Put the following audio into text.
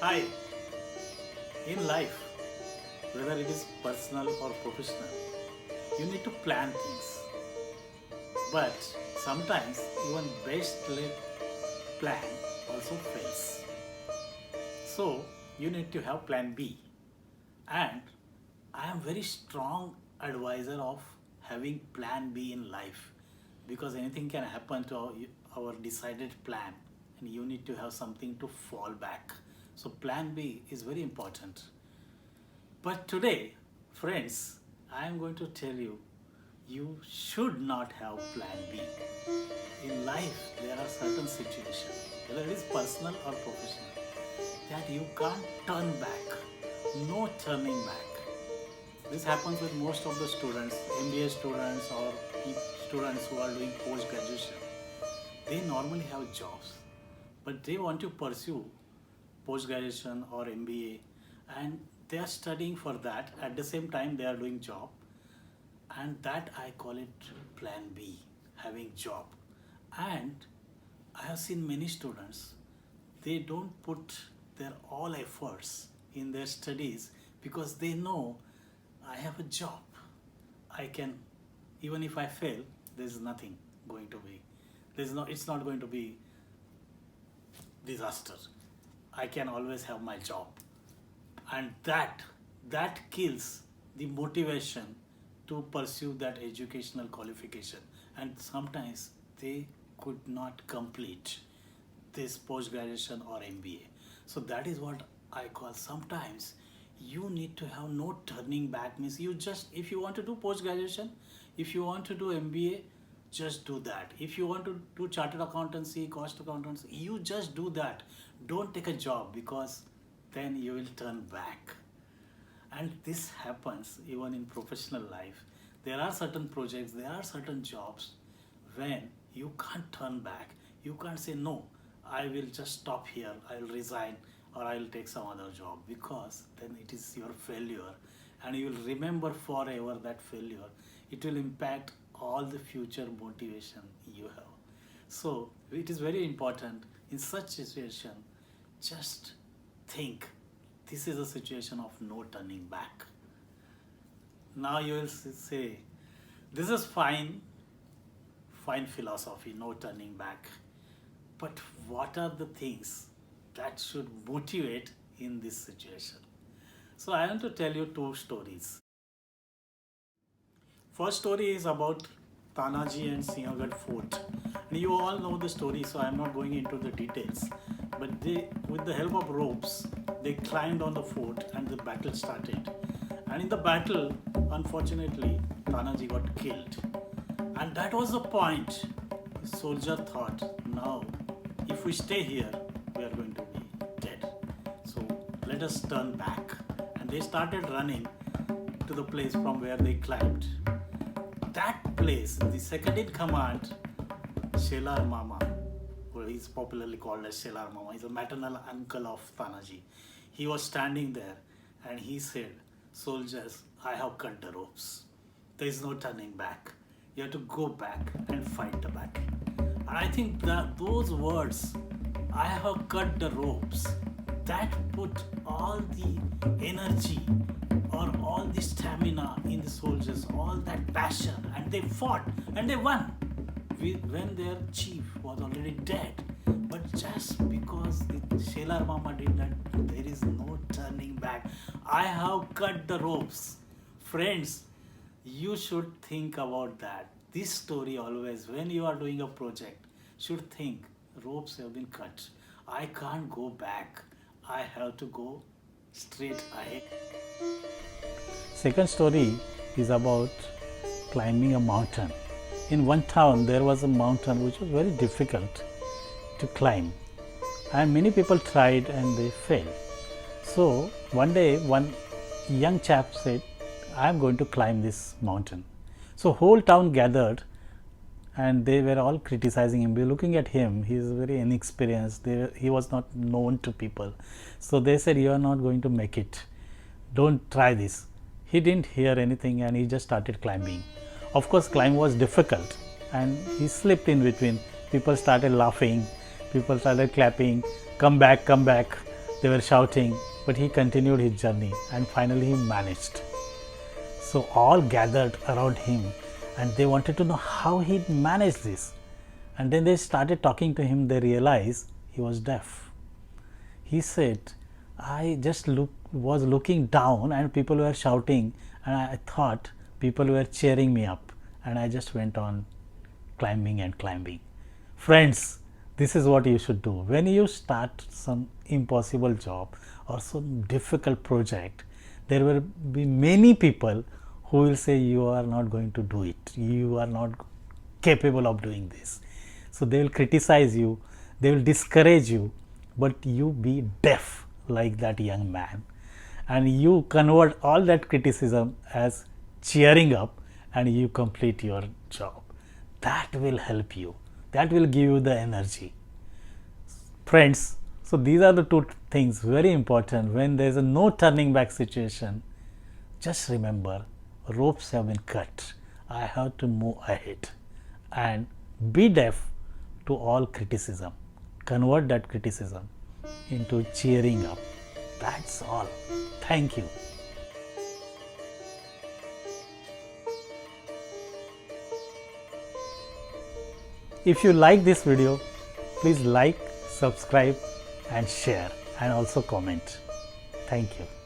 Hi, in life, whether it is personal or professional, you need to plan things. But sometimes even best laid plan also fails. So you need to have plan B. And I am very strong advisor of having plan B in life because anything can happen to our decided plan and you need to have something to fall back. So plan B is very important. But today, friends, I am going to tell you, you should not have plan B. In life, there are certain situations, whether it is personal or professional, that you can't turn back. No turning back. This happens with most of the students, MBA students or students who are doing post graduation. They normally have jobs, but they want to pursue post graduation or MBA, and they are studying for that. At the same time, they are doing job, and that I call it plan B, having job. And I have seen many students, they don't put their all efforts in their studies because they know I have a job. I can, even if I fail, there's nothing going to be. It's not going to be disaster. I can always have my job. And that kills the motivation to pursue that educational qualification. And sometimes they could not complete this post graduation or MBA. So that is what I call, sometimes you need to have no turning back. Means you just, if you want to do post graduation, if you want to do MBA, just do that. If you want to do chartered accountancy, cost accountancy, you just do that. Don't take a job because then you will turn back. And this happens even in professional life. There are certain projects, there are certain jobs when you can't turn back. You can't say, no, I will just stop here, I will resign, or I will take some other job, because then it is your failure and you will remember forever that failure. It will impact all the future motivation you have. So it is very important in such situation, just think this is a situation of no turning back. Now you will say, this is fine philosophy, no turning back. But what are the things that should motivate in this situation? So I want to tell you two stories. First story is about Tanaji and Sinhagad Fort. And you all know the story, so I am not going into the details. But they, with the help of ropes, they climbed on the fort and the battle started. And in the battle, unfortunately, Tanaji got killed. And that was the point. The soldier thought, now, if we stay here, we are going to be dead. So let us turn back. And they started running to the place from where they climbed. That place, the second in command, Shelar Mama, who is popularly called as Shelar Mama, is a maternal uncle of Tanaji. He was standing there and he said, soldiers, I have cut the ropes. There is no turning back. You have to go back and fight the battle. And I think that those words, I have cut the ropes, that put all the energy or all the stamina in the soldiers, all that passion, and they fought and they won when their chief was already dead. But just because the Shelar Mama did that, there is no turning back. I have cut the ropes. Friends, you should think about that. This story always, when you are doing a project, should think, ropes have been cut. I can't go back. I have to go straight ahead. Second story is about climbing a mountain. In one town, there was a mountain which was very difficult to climb, and many people tried and they failed. So one day, one young chap said, I am going to climb this mountain. So whole town gathered and they were all criticizing him. We were looking at him, he is very inexperienced, he was not known to people. So they said, you are not going to make it, don't try this. He didn't hear anything and he just started climbing. Of course, climb was difficult and he slipped in between. People started laughing, people started clapping, come back, come back. They were shouting, but he continued his journey and finally he managed. So all gathered around him and they wanted to know how he managed this. And then they started talking to him. They realized he was deaf. He said, I just was looking down and people were shouting and I thought people were cheering me up and I just went on climbing and climbing. Friends, this is what you should do. When you start some impossible job or some difficult project, there will be many people who will say you are not going to do it. You are not capable of doing this. So they will criticize you, they will discourage you, but you be deaf like that young man and you convert all that criticism as cheering up and you complete your job. That will help you. That will give you the energy. Friends, so these are the two things very important. When there is a no turning back situation, just remember, ropes have been cut. I have to move ahead and be deaf to all criticism. Convert that criticism into cheering up. That's all. Thank you. If you like this video, please like, subscribe and share and also comment. Thank you.